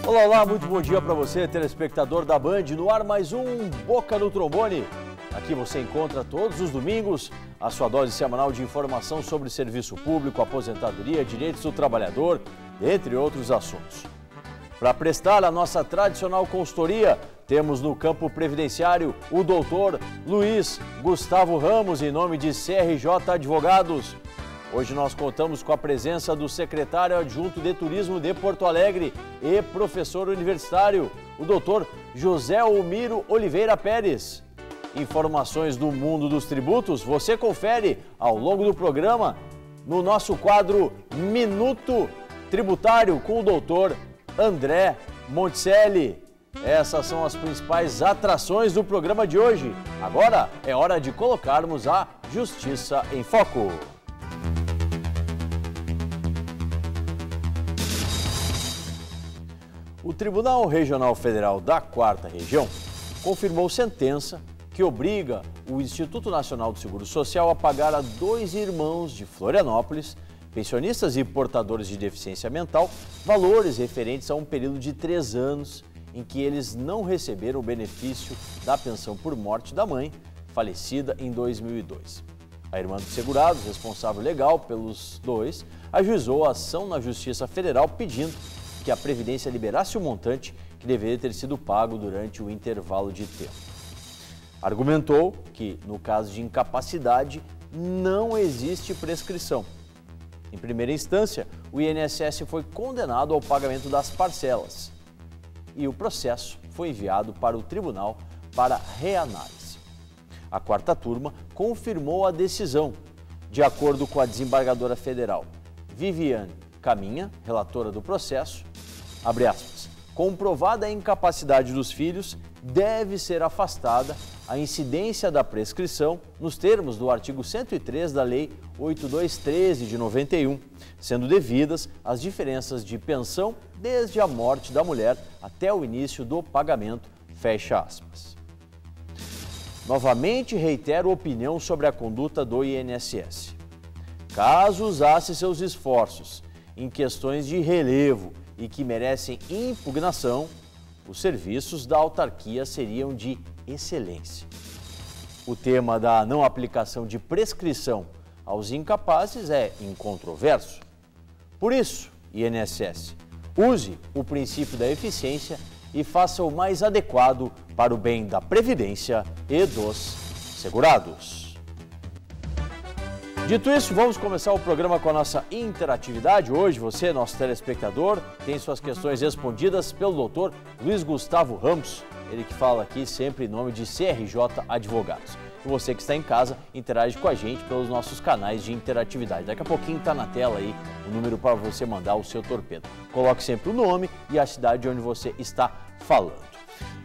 Olá, olá, muito bom dia para você, telespectador da Band. No ar mais um Boca no Trombone. Aqui você encontra todos os domingos a sua dose semanal de informação sobre serviço público, aposentadoria, direitos do trabalhador, entre outros assuntos. Para prestar a nossa tradicional consultoria, temos no campo previdenciário o doutor Luiz Gustavo Ramos, em nome de CRJ Advogados. Hoje nós contamos com a presença do secretário adjunto de Turismo de Porto Alegre e professor universitário, o doutor José Almiro Oliveira Pérez. Informações do mundo dos tributos você confere ao longo do programa no nosso quadro Minuto Tributário com o doutor André Monticelli. Essas são as principais atrações do programa de hoje. Agora é hora de colocarmos a Justiça em Foco. O Tribunal Regional Federal da 4ª Região confirmou sentença que obriga o Instituto Nacional do Seguro Social a pagar a 2 irmãos de Florianópolis, pensionistas e portadores de deficiência mental, valores referentes a um período de 3 anos em que eles não receberam o benefício da pensão por morte da mãe, falecida em 2002. A irmã dos segurados, responsável legal pelos dois, ajuizou a ação na Justiça Federal pedindo que a Previdência liberasse o montante que deveria ter sido pago durante o intervalo de tempo. Argumentou que, no caso de incapacidade, não existe prescrição. Em primeira instância, o INSS foi condenado ao pagamento das parcelas e o processo foi enviado para o tribunal para reanálise. A 4ª turma confirmou a decisão, de acordo com a desembargadora federal Viviane Caminha, relatora do processo, abre aspas, comprovada a incapacidade dos filhos, deve ser afastada a incidência da prescrição nos termos do artigo 103 da Lei 8213 de 91, sendo devidas as diferenças de pensão desde a morte da mulher até o início do pagamento, fecha aspas. Novamente reitero opinião sobre a conduta do INSS. Caso usasse seus esforços em questões de relevo e que merecem impugnação, os serviços da autarquia seriam de excelência. O tema da não aplicação de prescrição aos incapazes é incontroverso. Por isso, INSS, use o princípio da eficiência e faça o mais adequado para o bem da Previdência e dos segurados. Dito isso, vamos começar o programa com a nossa interatividade. Hoje você, nosso telespectador, tem suas questões respondidas pelo doutor Luiz Gustavo Ramos, ele que fala aqui sempre em nome de CRJ Advogados. E você que está em casa, interage com a gente pelos nossos canais de interatividade. Daqui a pouquinho está na tela aí o número para você mandar o seu torpedo. Coloque sempre o nome e a cidade onde você está falando.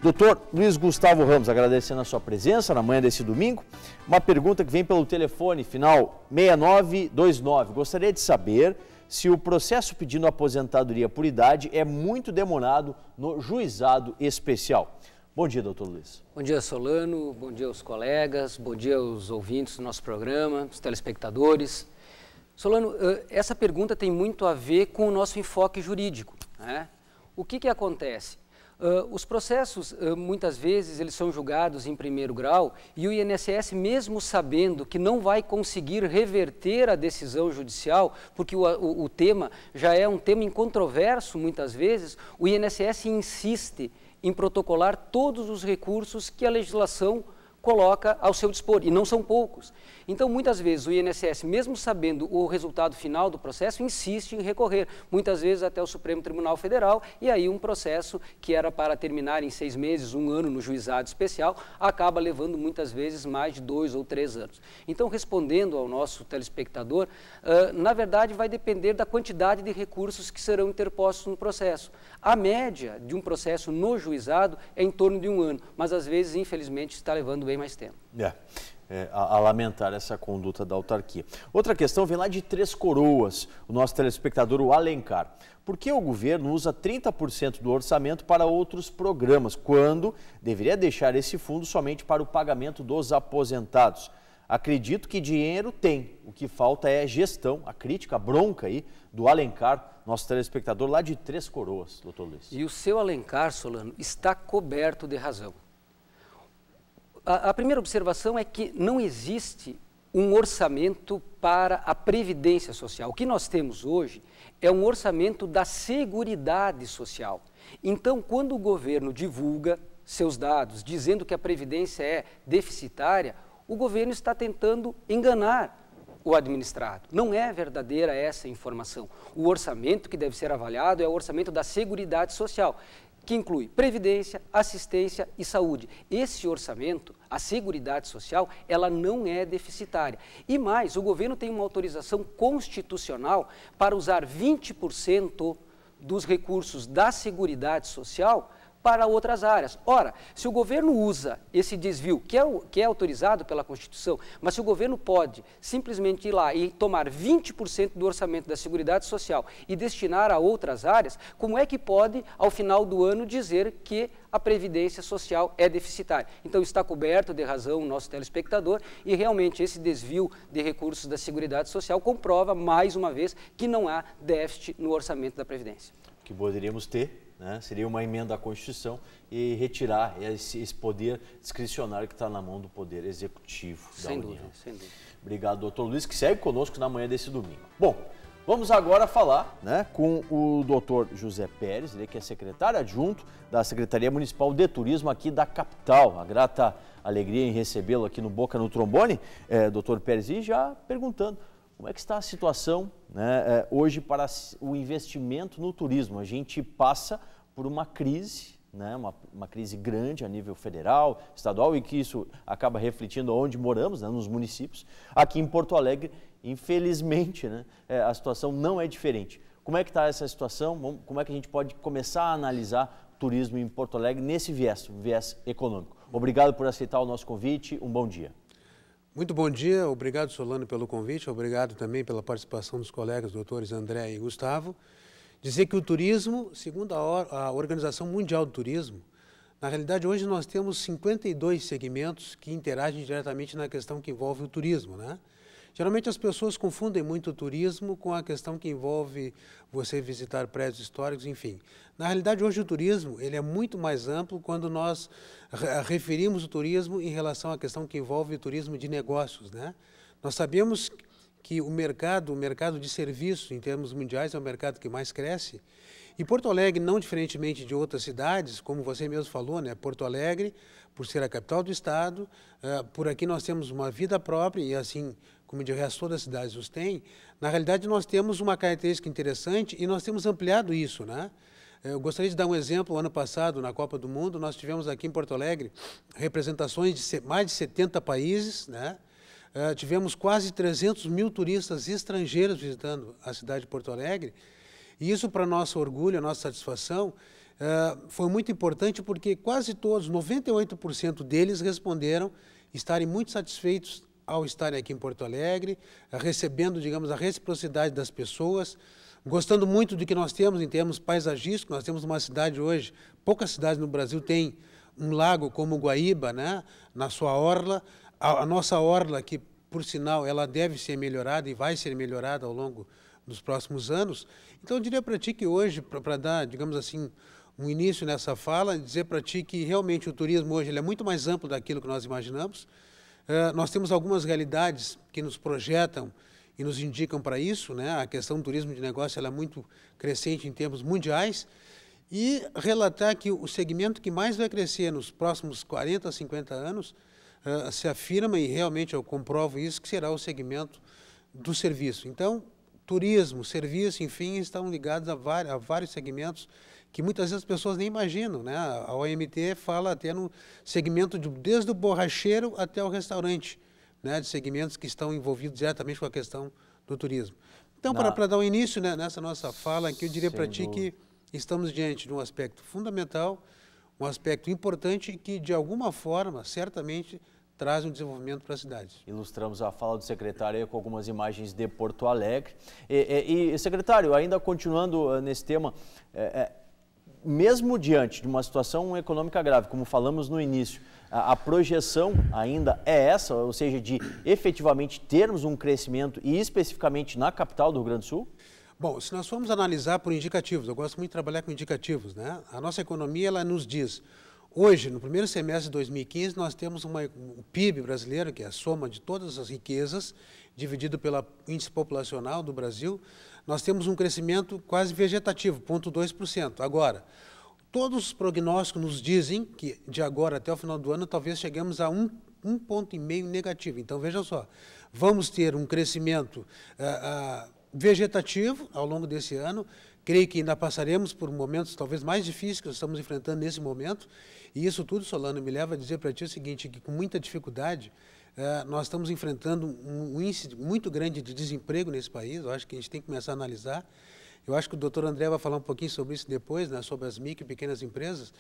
Doutor Luiz Gustavo Ramos, agradecendo a sua presença na manhã desse domingo. Uma pergunta que vem pelo telefone final 6929. Gostaria de saber se o processo pedindo aposentadoria por idade é muito demorado no juizado especial. Bom dia, doutor Luiz. Bom dia, Solano. Bom dia aos colegas. Bom dia aos ouvintes do nosso programa, os telespectadores. Solano, essa pergunta tem muito a ver com o nosso enfoque jurídico, né? O que acontece? Os processos, muitas vezes, eles são julgados em primeiro grau e o INSS, mesmo sabendo que não vai conseguir reverter a decisão judicial, porque o tema já é um tema incontroverso, muitas vezes, o INSS insiste em protocolar todos os recursos que a legislação coloca ao seu dispor, e não são poucos. Então, muitas vezes, o INSS, mesmo sabendo o resultado final do processo, insiste em recorrer, muitas vezes até o Supremo Tribunal Federal, e aí um processo que era para terminar em 6 meses, 1 ano no juizado especial, acaba levando muitas vezes mais de 2 ou 3 anos. Então, respondendo ao nosso telespectador, na verdade vai depender da quantidade de recursos que serão interpostos no processo. A média de um processo no juizado é em torno de 1 ano, mas às vezes, infelizmente, está levando bem mais tempo. A lamentar essa conduta da autarquia. Outra questão vem lá de Três Coroas, o nosso telespectador, o Alencar. Por que o governo usa 30% do orçamento para outros programas, quando deveria deixar esse fundo somente para o pagamento dos aposentados? Acredito que dinheiro tem, o que falta é gestão, a crítica, a bronca aí do Alencar, nosso telespectador lá de Três Coroas, doutor Luiz. E o seu Alencar, Solano, está coberto de razão. A primeira observação é que não existe um orçamento para a Previdência Social. O que nós temos hoje é um orçamento da Seguridade Social. Então, quando o governo divulga seus dados dizendo que a Previdência é deficitária, o governo está tentando enganar o administrado. Não é verdadeira essa informação. O orçamento que deve ser avaliado é o orçamento da Seguridade Social, que inclui previdência, assistência e saúde. Esse orçamento, a Seguridade Social, ela não é deficitária. E mais, o governo tem uma autorização constitucional para usar 20% dos recursos da Seguridade Social para outras áreas. Ora, se o governo usa esse desvio, que é autorizado pela Constituição, mas se o governo pode simplesmente ir lá e tomar 20% do orçamento da Seguridade Social e destinar a outras áreas, como é que pode, ao final do ano, dizer que a Previdência Social é deficitária? Então, está coberto de razão o nosso telespectador e realmente esse desvio de recursos da Seguridade Social comprova, mais uma vez, que não há déficit no orçamento da Previdência. Que poderíamos ter, né, seria uma emenda à Constituição e retirar esse poder discricionário que está na mão do Poder Executivo da União. Sem dúvida. Obrigado, doutor Luiz, que segue conosco na manhã desse domingo. Bom, vamos agora falar, né, com o doutor José Pérez, ele que é secretário adjunto da Secretaria Municipal de Turismo aqui da capital. A grata alegria em recebê-lo aqui no Boca no Trombone, doutor Pérez, e já perguntando como é que está a situação, né, hoje para o investimento no turismo. A gente passa por uma crise, né, uma crise grande a nível federal, estadual, e que isso acaba refletindo onde moramos, né, nos municípios. Aqui em Porto Alegre, infelizmente, né, a situação não é diferente. Como é que está essa situação? Como é que a gente pode começar a analisar o turismo em Porto Alegre nesse viés econômico? Obrigado por aceitar o nosso convite, um bom dia. Muito bom dia, obrigado Solano pelo convite, obrigado também pela participação dos colegas doutores André e Gustavo. Dizer que o turismo, segundo a Organização Mundial do Turismo, na realidade hoje nós temos 52 segmentos que interagem diretamente na questão que envolve o turismo, né? Geralmente as pessoas confundem muito o turismo com a questão que envolve você visitar prédios históricos, enfim. Na realidade, hoje o turismo ele é muito mais amplo quando nós referimos o turismo em relação à questão que envolve o turismo de negócios, né? Nós sabemos que o mercado de serviços, em termos mundiais, é o mercado que mais cresce. E Porto Alegre, não diferentemente de outras cidades, como você mesmo falou, né? Porto Alegre, por ser a capital do estado, por aqui nós temos uma vida própria e assim como de resto todas as cidades os têm, na realidade nós temos uma característica interessante e nós temos ampliado isso, né? Eu gostaria de dar um exemplo. O ano passado, na Copa do Mundo, nós tivemos aqui em Porto Alegre representações de mais de 70 países, né? Tivemos quase 300 mil turistas estrangeiros visitando a cidade de Porto Alegre, e isso, para nosso orgulho, a nossa satisfação, foi muito importante porque quase todos, 98% deles responderam estarem muito satisfeitos ao estarem aqui em Porto Alegre, recebendo, digamos, a reciprocidade das pessoas, gostando muito do que nós temos em termos paisagísticos. Nós temos uma cidade hoje, poucas cidades no Brasil têm um lago como o Guaíba, né, na sua orla. A nossa orla, que por sinal ela deve ser melhorada e vai ser melhorada ao longo dos próximos anos. Então eu diria para ti que hoje, para dar, digamos assim, um início nessa fala, dizer para ti que realmente o turismo hoje ele é muito mais amplo daquilo que nós imaginamos. Nós temos algumas realidades que nos projetam e nos indicam para isso, né? A questão do turismo de negócio ela é muito crescente em termos mundiais, e relatar que o segmento que mais vai crescer nos próximos 40 a 50 anos se afirma, e realmente eu comprovo isso, que será o segmento do serviço. Então, turismo, serviço, enfim, estão ligados a vários segmentos que muitas vezes as pessoas nem imaginam, né? A OMT fala até no segmento desde o borracheiro até o restaurante, né? De segmentos que estão envolvidos diretamente com a questão do turismo. Então, para dar um início, né, nessa nossa fala aqui, eu diria para ti que estamos diante de um aspecto fundamental, um aspecto importante que, de alguma forma, certamente traz um desenvolvimento para a cidade. Ilustramos a fala do secretário com algumas imagens de Porto Alegre. E secretário, ainda continuando nesse tema, mesmo diante de uma situação econômica grave, como falamos no início, A projeção ainda é essa, ou seja, de efetivamente termos um crescimento e especificamente na capital do Rio Grande do Sul? Bom, se nós formos analisar por indicativos, eu gosto muito de trabalhar com indicativos, né? A nossa economia, ela nos diz, hoje, no primeiro semestre de 2015, nós temos o PIB brasileiro, que é a soma de todas as riquezas, dividido pelo índice populacional do Brasil, nós temos um crescimento quase vegetativo, 0,2%. Agora, todos os prognósticos nos dizem que de agora até o final do ano talvez cheguemos a 1,5 ponto negativo. Então, veja só, vamos ter um crescimento vegetativo ao longo desse ano. Creio que ainda passaremos por momentos talvez mais difíceis que nós estamos enfrentando nesse momento. E isso tudo, Solano, me leva a dizer para ti o seguinte, que com muita dificuldade nós estamos enfrentando um índice muito grande de desemprego nesse país. Eu acho que a gente tem que começar a analisar. Eu acho que o doutor André vai falar um pouquinho sobre isso depois, né, sobre as micro e pequenas empresas.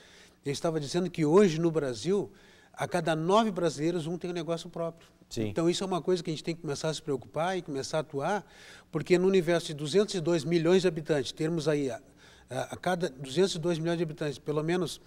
Ele estava dizendo que hoje no Brasil, a cada 9 brasileiros, um tem um negócio próprio. Sim. Então, isso é uma coisa que a gente tem que começar a se preocupar e começar a atuar, porque no universo de 202 milhões de habitantes, termos aí a cada 202 milhões de habitantes, pelo menos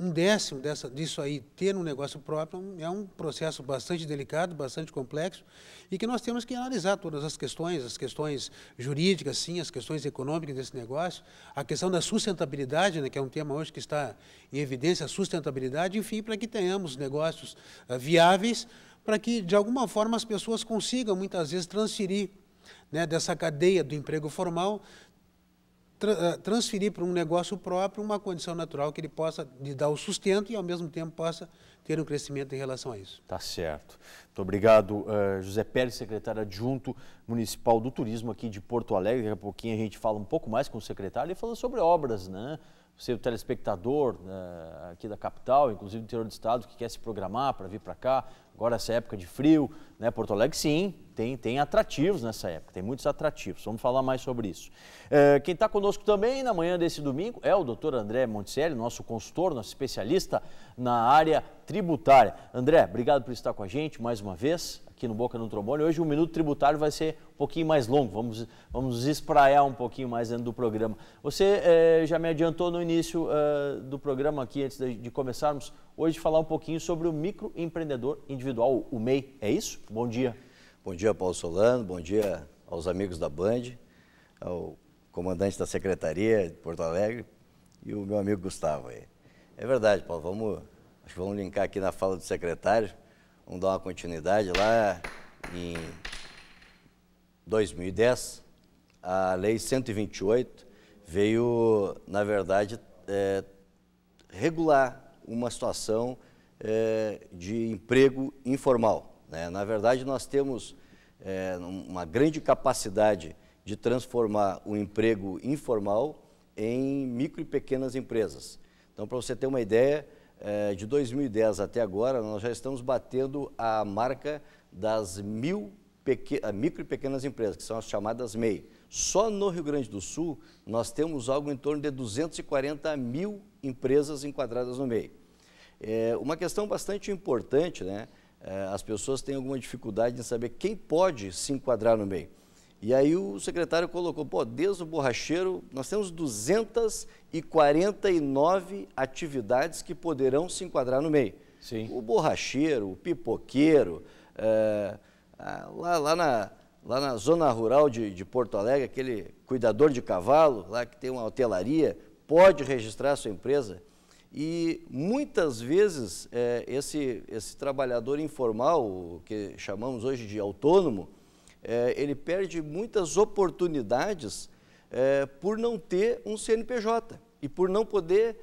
1/10 disso aí ter um negócio próprio, é um processo bastante delicado, bastante complexo, e que nós temos que analisar todas as questões jurídicas, sim, as questões econômicas desse negócio, a questão da sustentabilidade, né, que é um tema hoje que está em evidência, a sustentabilidade, enfim, para que tenhamos negócios viáveis, para que, de alguma forma, as pessoas consigam, muitas vezes, transferir, né, dessa cadeia do emprego formal, transferir para um negócio próprio uma condição natural que ele possa lhe dar o sustento e, ao mesmo tempo, possa ter um crescimento em relação a isso. Tá certo. Muito obrigado, José Pérez, secretário adjunto municipal do turismo aqui de Porto Alegre. Daqui a pouquinho a gente fala um pouco mais com o secretário e falando sobre obras, né? Você, o telespectador aqui da capital, inclusive do interior do estado, que quer se programar para vir para cá, agora essa época de frio, né? Porto Alegre, sim, tem atrativos nessa época, tem muitos atrativos. Vamos falar mais sobre isso. Quem está conosco também na manhã desse domingo é o doutor André Monticelli, nosso consultor, nosso especialista na área tributária. André, obrigado por estar com a gente mais uma vez aqui no Boca no Trombone. Hoje o Minuto Tributário vai ser um pouquinho mais longo, vamos espraiar um pouquinho mais dentro do programa. Você já me adiantou no início do programa aqui, antes de começarmos, hoje falar um pouquinho sobre o microempreendedor individual, o MEI, é isso? Bom dia. Bom dia, Paulo Solano, bom dia aos amigos da Band, ao comandante da Secretaria de Porto Alegre e o meu amigo Gustavo aí. É verdade, Paulo, acho que vamos linkar aqui na fala do secretário. Vamos dar uma continuidade. Lá em 2010, a Lei 128 veio, na verdade, regular uma situação de emprego informal, né? Na verdade, nós temos uma grande capacidade de transformar o emprego informal em micro e pequenas empresas. Então, para você ter uma ideia, de 2010 até agora, nós já estamos batendo a marca das micro e pequenas empresas, que são as chamadas MEI. Só no Rio Grande do Sul, nós temos algo em torno de 240 mil empresas enquadradas no MEI. Uma questão bastante importante, né? As pessoas têm alguma dificuldade em saber quem pode se enquadrar no MEI. E aí o secretário colocou, desde o borracheiro, nós temos 249 atividades que poderão se enquadrar no MEI. Sim. O borracheiro, o pipoqueiro, lá na zona rural de Porto Alegre, aquele cuidador de cavalo, lá que tem uma hotelaria, pode registrar a sua empresa. E muitas vezes esse trabalhador informal, que chamamos hoje de autônomo, ele perde muitas oportunidades por não ter um CNPJ e por não poder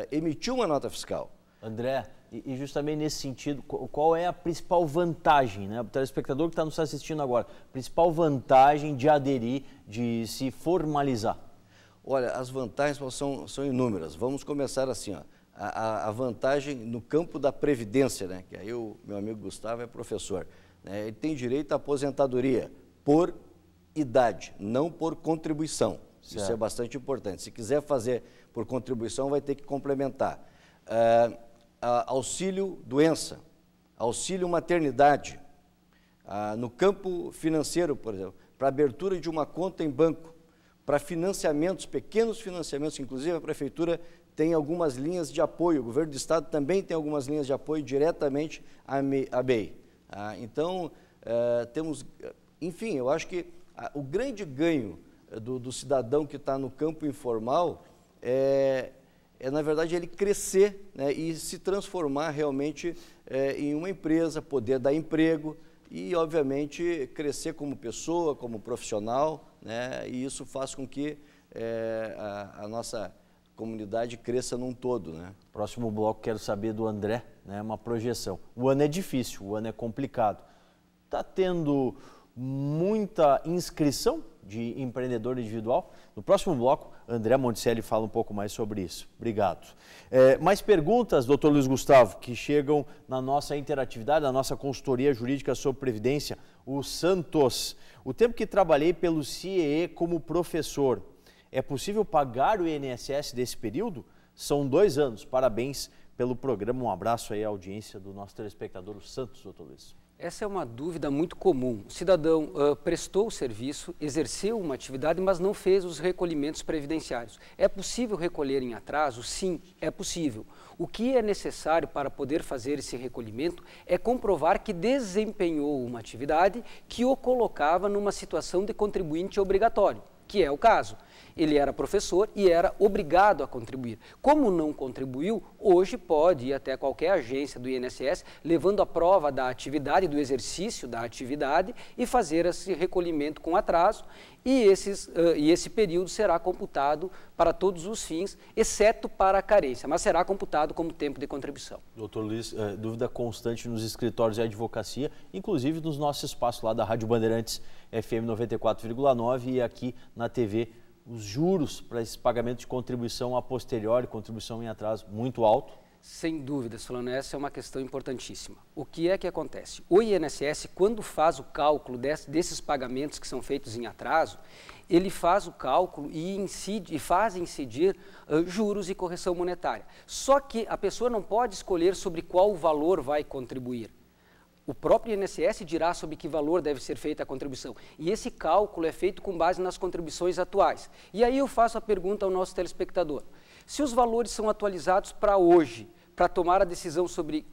emitir uma nota fiscal. André, e justamente nesse sentido, qual é a principal vantagem, né? O telespectador que está nos assistindo agora, principal vantagem de aderir, de se formalizar? Olha, as vantagens são inúmeras. Vamos começar assim, ó. A vantagem no campo da previdência, né? Que aí o meu amigo Gustavo é professor. Ele tem direito à aposentadoria por idade, não por contribuição. Certo. Isso é bastante importante. Se quiser fazer por contribuição, vai ter que complementar. Auxílio doença, auxílio maternidade. No campo financeiro, por exemplo, para abertura de uma conta em banco, para financiamentos, pequenos financiamentos, inclusive a prefeitura tem algumas linhas de apoio, o governo do estado também tem algumas linhas de apoio diretamente à MEI. Então, temos, enfim, eu acho que o grande ganho do cidadão que está no campo informal é, na verdade, ele crescer, né, e se transformar realmente em uma empresa, poder dar emprego e, obviamente, crescer como pessoa, como profissional, né, e isso faz com que a nossa comunidade cresça num todo, né? Próximo bloco, quero saber do André, né, uma projeção. O ano é difícil, o ano é complicado. Está tendo muita inscrição de empreendedor individual? No próximo bloco, André Monticelli fala um pouco mais sobre isso. Obrigado. Mais perguntas, doutor Luiz Gustavo, que chegam na nossa interatividade, na nossa consultoria jurídica sobre Previdência, o Santos. O tempo que trabalhei pelo CIEE como professor, é possível pagar o INSS desse período? São 2 anos. Parabéns pelo programa. Um abraço aí à audiência do nosso telespectador, o Santos, doutor Luiz. Essa é uma dúvida muito comum. O cidadão prestou o serviço, exerceu uma atividade, mas não fez os recolhimentos previdenciários. É possível recolher em atraso? Sim, é possível. O que é necessário para poder fazer esse recolhimento é comprovar que desempenhou uma atividade que o colocava numa situação de contribuinte obrigatório, que é o caso. Ele era professor e era obrigado a contribuir. Como não contribuiu, hoje pode ir até qualquer agência do INSS, levando a prova da atividade, do exercício da atividade e fazer esse recolhimento com atraso. E esse período será computado para todos os fins, exceto para a carência, mas será computado como tempo de contribuição. Doutor Luiz, dúvida constante nos escritórios de advocacia, inclusive nos nossos espaços lá da Rádio Bandeirantes FM 94,9 e aqui na TV. Os juros para esse pagamento de contribuição a posteriori, contribuição em atraso, muito alto? Sem dúvida, Solano, essa é uma questão importantíssima. O que é que acontece? O INSS, quando faz o cálculo desses pagamentos que são feitos em atraso, ele faz o cálculo e faz incidir juros e correção monetária. Só que a pessoa não pode escolher sobre qual valor vai contribuir. O próprio INSS dirá sobre que valor deve ser feita a contribuição. E esse cálculo é feito com base nas contribuições atuais. E aí eu faço a pergunta ao nosso telespectador. Se os valores são atualizados para hoje, para tomar a decisão sobre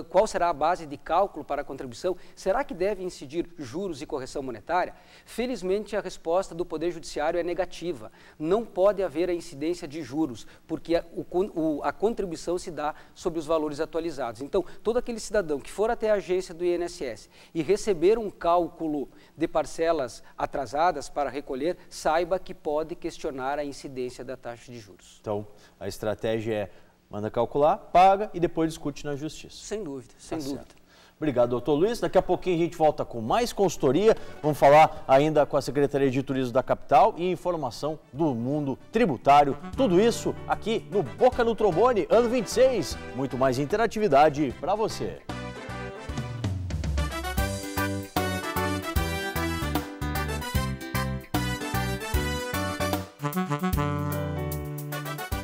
qual será a base de cálculo para a contribuição, será que deve incidir juros e correção monetária? Felizmente, a resposta do Poder Judiciário é negativa. Não pode haver a incidência de juros, porque a contribuição se dá sobre os valores atualizados. Então, todo aquele cidadão que for até a agência do INSS e receber um cálculo de parcelas atrasadas para recolher, saiba que pode questionar a incidência da taxa de juros. Então, a estratégia é: manda calcular, paga e depois discute na justiça. Sem dúvida, sem dúvida. Certo. Obrigado, doutor Luiz. Daqui a pouquinho a gente volta com mais consultoria. Vamos falar ainda com a Secretaria de Turismo da capital e informação do mundo tributário. Tudo isso aqui no Boca no Trombone, ano 26. Muito mais interatividade para você.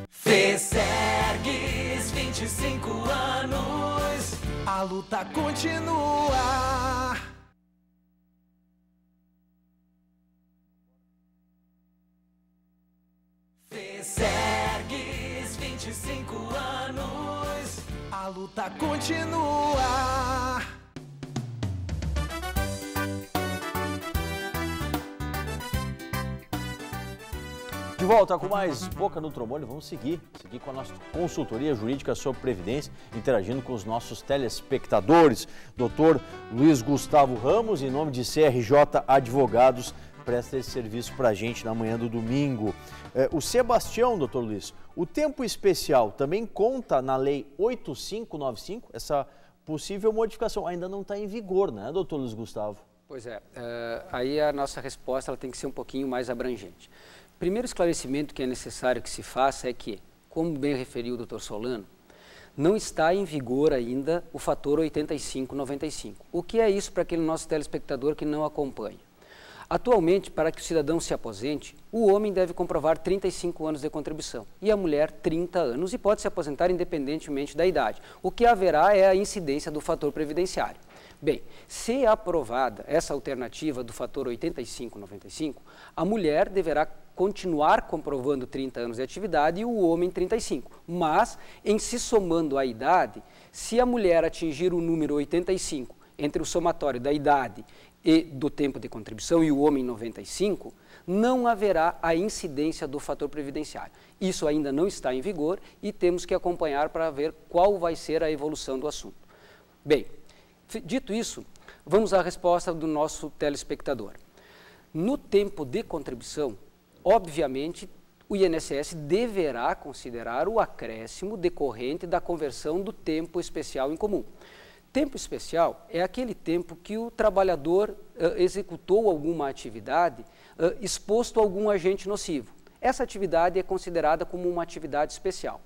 Fesergues, 25 anos, a luta continua. Fesergues, 25 anos, a luta continua. De volta com mais Boca no Trombone, vamos seguir com a nossa consultoria jurídica sobre Previdência, interagindo com os nossos telespectadores. Doutor Luiz Gustavo Ramos, em nome de CRJ Advogados, presta esse serviço para a gente na manhã do domingo. O Sebastião, doutor Luiz, o tempo especial também conta na Lei 8595? Essa possível modificação ainda não está em vigor, né, doutor Luiz Gustavo? Pois é, aí a nossa resposta ela tem que ser um pouquinho mais abrangente. Primeiro esclarecimento que é necessário que se faça é que, como bem referiu o doutor Solano, não está em vigor ainda o fator 8595. O que é isso para aquele nosso telespectador que não acompanha? Atualmente, para que o cidadão se aposente, o homem deve comprovar 35 anos de contribuição e a mulher 30 anos e pode se aposentar independentemente da idade. O que haverá é a incidência do fator previdenciário. Bem, se aprovada essa alternativa do fator 8595, a mulher deverá continuar comprovando 30 anos de atividade e o homem 35. Mas, em se somando a idade, se a mulher atingir o número 85 entre o somatório da idade e do tempo de contribuição e o homem 95, não haverá a incidência do fator previdenciário. Isso ainda não está em vigor e temos que acompanhar para ver qual vai ser a evolução do assunto. Bem, dito isso, vamos à resposta do nosso telespectador. No tempo de contribuição, obviamente, o INSS deverá considerar o acréscimo decorrente da conversão do tempo especial em comum. Tempo especial é aquele tempo que o trabalhador executou alguma atividade exposto a algum agente nocivo. Essa atividade é considerada como uma atividade especial.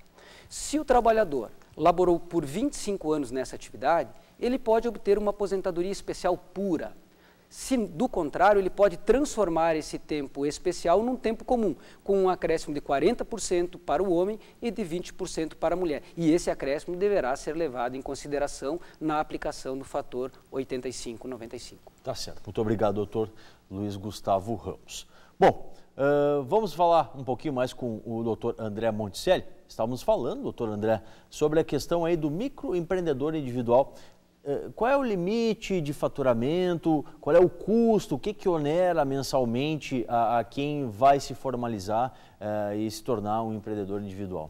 Se o trabalhador laborou por 25 anos nessa atividade, ele pode obter uma aposentadoria especial pura. Se, do contrário, ele pode transformar esse tempo especial num tempo comum, com um acréscimo de 40% para o homem e de 20% para a mulher. E esse acréscimo deverá ser levado em consideração na aplicação do fator 85-95. Tá certo. Muito obrigado, doutor Luiz Gustavo Ramos. Bom, vamos falar um pouquinho mais com o doutor André Monticelli. Estávamos falando, doutor André, sobre a questão aí do microempreendedor individual. Qual é o limite de faturamento, qual é o custo, o que onera mensalmente a quem vai se formalizar e se tornar um empreendedor individual?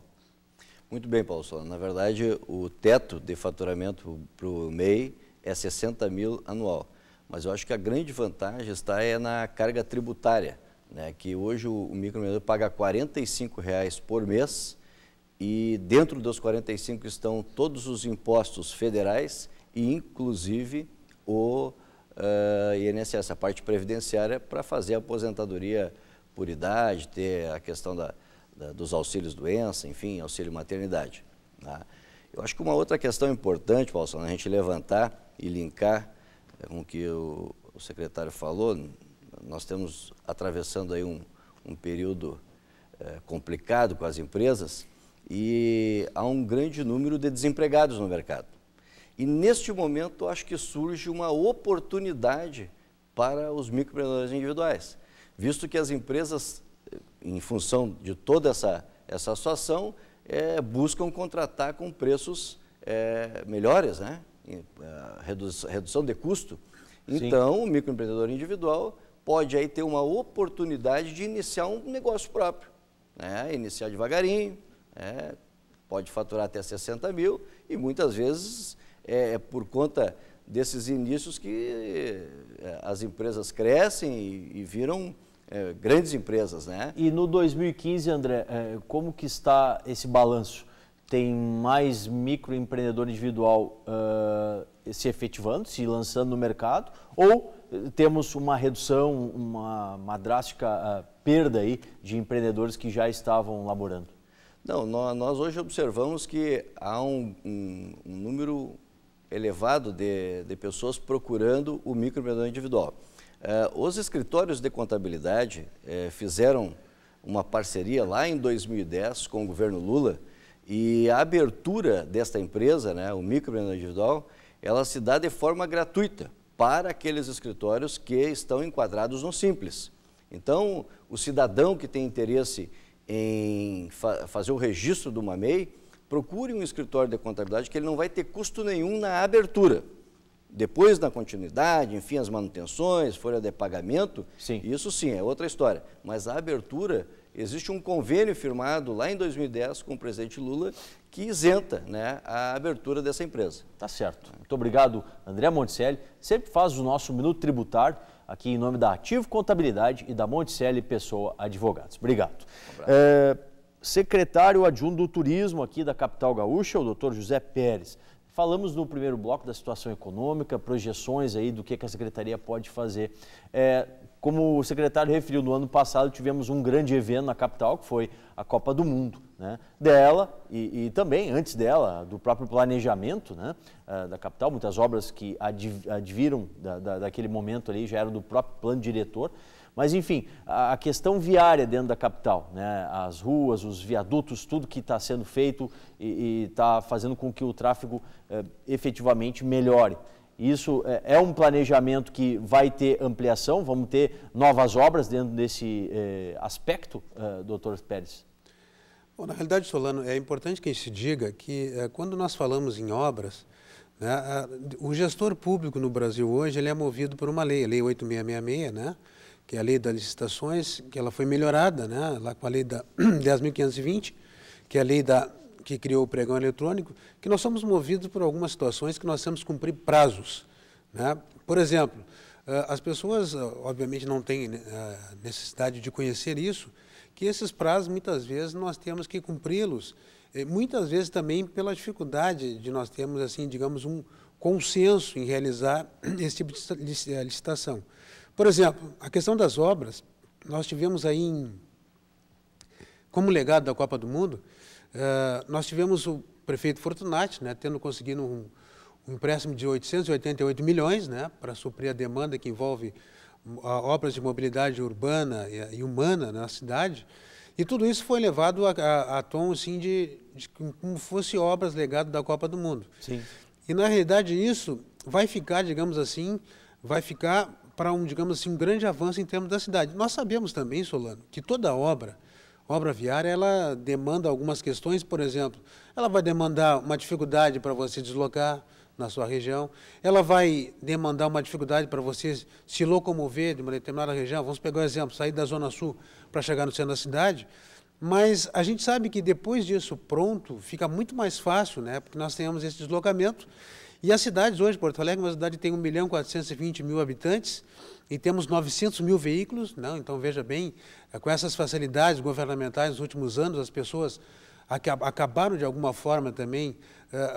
Muito bem, Paulo Solano. Na verdade, o teto de faturamento para o MEI é 60 mil anual. Mas eu acho que a grande vantagem está na carga tributária, né? Que hoje o microempreendedor paga R$ 45 por mês e dentro dos 45 estão todos os impostos federais e inclusive o INSS, a parte previdenciária, para fazer a aposentadoria por idade, ter a questão dos auxílios doença, enfim, auxílio maternidade. Tá? Eu acho que uma outra questão importante, Paulo, a gente levantar e linkar com o que o secretário falou, nós estamos atravessando aí um período complicado com as empresas e há um grande número de desempregados no mercado. E neste momento, eu acho que surge uma oportunidade para os microempreendedores individuais, visto que as empresas, em função de toda essa situação, buscam contratar com preços melhores, né? Redução de custo. Então, Sim. O microempreendedor individual pode aí ter uma oportunidade de iniciar um negócio próprio, né? Iniciar devagarinho, pode faturar até 60 mil e muitas vezes é por conta desses inícios que as empresas crescem e viram grandes empresas, né? E no 2015, André, como que está esse balanço? Tem mais microempreendedor individual se efetivando, se lançando no mercado, ou temos uma redução, uma drástica perda aí de empreendedores que já estavam laborando? Não, nós hoje observamos que há um número elevado de pessoas procurando o microempreendedor individual. Os escritórios de contabilidade fizeram uma parceria lá em 2010 com o governo Lula e a abertura desta empresa, né, o microempreendedor individual, ela se dá de forma gratuita para aqueles escritórios que estão enquadrados no Simples. Então, o cidadão que tem interesse em fazer o registro de uma MEI, procure um escritório de contabilidade que ele não vai ter custo nenhum na abertura. Depois, na continuidade, enfim, as manutenções, folha de pagamento, sim. Isso sim, é outra história. Mas a abertura, existe um convênio firmado lá em 2010 com o presidente Lula que isenta, né, a abertura dessa empresa. Tá certo. Muito obrigado, André Monticelli. Sempre faz o nosso Minuto Tributário aqui em nome da Ativo Contabilidade e da Monticelli Pessoa Advogados. Obrigado. Secretário adjunto do Turismo aqui da capital gaúcha, o doutor José Pérez. Falamos no primeiro bloco da situação econômica, projeções aí do que a Secretaria pode fazer. Como o secretário referiu, no ano passado tivemos um grande evento na capital, que foi a Copa do Mundo, né? Dela e também, antes dela, do próprio planejamento, né, da capital. Muitas obras que adviram daquele momento ali já eram do próprio plano diretor. Mas, enfim, a questão viária dentro da capital, né? As ruas, os viadutos, tudo que está sendo feito e está fazendo com que o tráfego efetivamente melhore. Isso é um planejamento que vai ter ampliação, vamos ter novas obras dentro desse aspecto, doutor Pérez? Bom, na realidade, Solano, é importante que a gente se diga que quando nós falamos em obras, né, o gestor público no Brasil hoje ele é movido por uma lei, a Lei 8666, né, que é a Lei das Licitações, que ela foi melhorada, né, lá com a Lei da 10.520, que é a lei que criou o pregão eletrônico, que nós somos movidos por algumas situações que nós temos que cumprir prazos, né? Por exemplo, as pessoas, obviamente, não têm necessidade de conhecer isso, que esses prazos, muitas vezes, nós temos que cumpri-los, muitas vezes também pela dificuldade de nós termos, assim, digamos, um consenso em realizar esse tipo de licitação. Por exemplo, a questão das obras, nós tivemos aí, como legado da Copa do Mundo, nós tivemos o prefeito Fortunati, né, tendo conseguido um empréstimo de 888 milhões, né, para suprir a demanda que envolve obras de mobilidade urbana e humana na cidade, e tudo isso foi levado a tom assim, de como fosse obras legado da Copa do Mundo. Sim. E na realidade isso vai ficar, digamos assim, para digamos assim, um grande avanço em termos da cidade. Nós sabemos também, Solano, que toda obra viária, ela demanda algumas questões, por exemplo, ela vai demandar uma dificuldade para você deslocar na sua região, ela vai demandar uma dificuldade para você se locomover de uma determinada região, vamos pegar o exemplo, sair da Zona Sul para chegar no centro da cidade, mas a gente sabe que depois disso pronto, fica muito mais fácil, né, porque nós temos esse deslocamento, e as cidades hoje, Porto Alegre, uma cidade que tem 1.420.000 habitantes, e temos 900 mil veículos, não? Então veja bem, com essas facilidades governamentais nos últimos anos, as pessoas acabaram de alguma forma também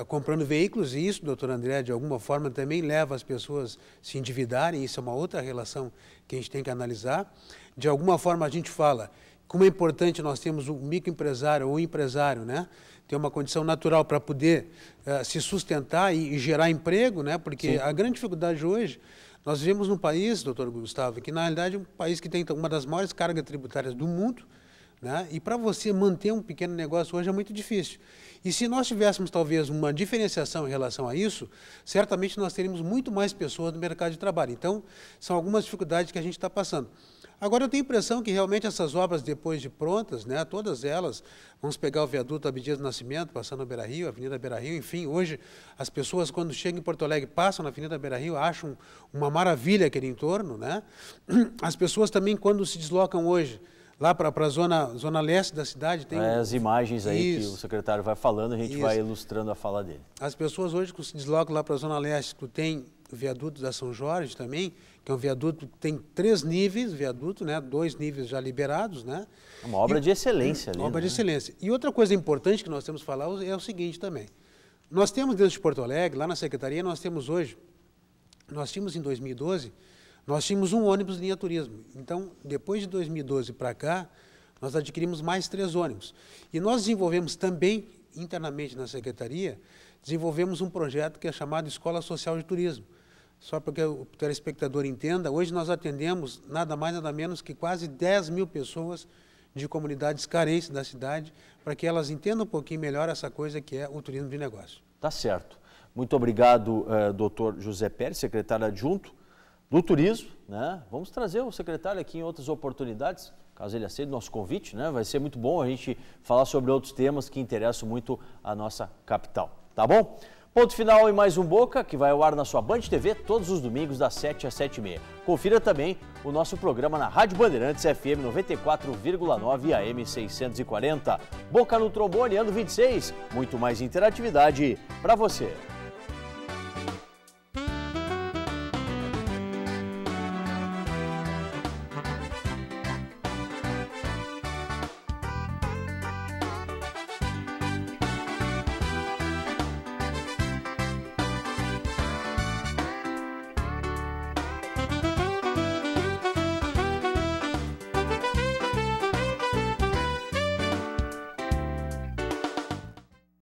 comprando veículos, e isso, doutor André, de alguma forma também leva as pessoas a se endividarem, isso é uma outra relação que a gente tem que analisar. De alguma forma a gente fala como é importante nós termos o microempresário ou o empresário, né? Ter uma condição natural para poder se sustentar e gerar emprego, né? Porque sim, a grande dificuldade hoje, nós vivemos num país, doutor Gustavo, que na realidade é um país que tem uma das maiores cargas tributárias do mundo, né? E para você manter um pequeno negócio hoje é muito difícil. E se nós tivéssemos talvez uma diferenciação em relação a isso, certamente nós teríamos muito mais pessoas no mercado de trabalho. Então, são algumas dificuldades que a gente está passando. Agora, eu tenho a impressão que realmente essas obras, depois de prontas, né, todas elas, vamos pegar o viaduto Abdias do Nascimento, passando a Beira-Rio, a Avenida Beira-Rio, enfim, hoje as pessoas, quando chegam em Porto Alegre, passam na Avenida Beira-Rio, acham uma maravilha aquele entorno, né? As pessoas também, quando se deslocam hoje, lá para a zona leste da cidade... Tem as imagens aí que o secretário vai falando, a gente vai ilustrando a fala dele. As pessoas hoje que se deslocam lá para a zona leste, tem o viaduto da São Jorge também, que é um viaduto que tem 3 níveis, viaduto, né, 2 níveis já liberados, né? É uma obra de excelência ali. Uma obra de excelência. E outra coisa importante que nós temos que falar é o seguinte também. Nós temos dentro de Porto Alegre, lá na Secretaria, nós tínhamos em 2012, nós tínhamos um ônibus linha turismo. Então, depois de 2012 para cá, nós adquirimos mais 3 ônibus. E nós desenvolvemos também, internamente na Secretaria, desenvolvemos um projeto que é chamado Escola Social de Turismo. Só para que o telespectador entenda, hoje nós atendemos nada mais, nada menos que quase 10 mil pessoas de comunidades carentes da cidade, para que elas entendam um pouquinho melhor essa coisa que é o turismo de negócio. Tá certo. Muito obrigado, doutor José Pérez, secretário adjunto do Turismo, né? Vamos trazer o secretário aqui em outras oportunidades, caso ele aceite o nosso convite, né? Vai ser muito bom a gente falar sobre outros temas que interessam muito a nossa capital, tá bom? Ponto final em mais um Boca, que vai ao ar na sua Band TV todos os domingos das 7 às 7h30. Confira também o nosso programa na Rádio Bandeirantes FM 94,9 e AM 640. Boca no trombone, ano 26, muito mais interatividade para você.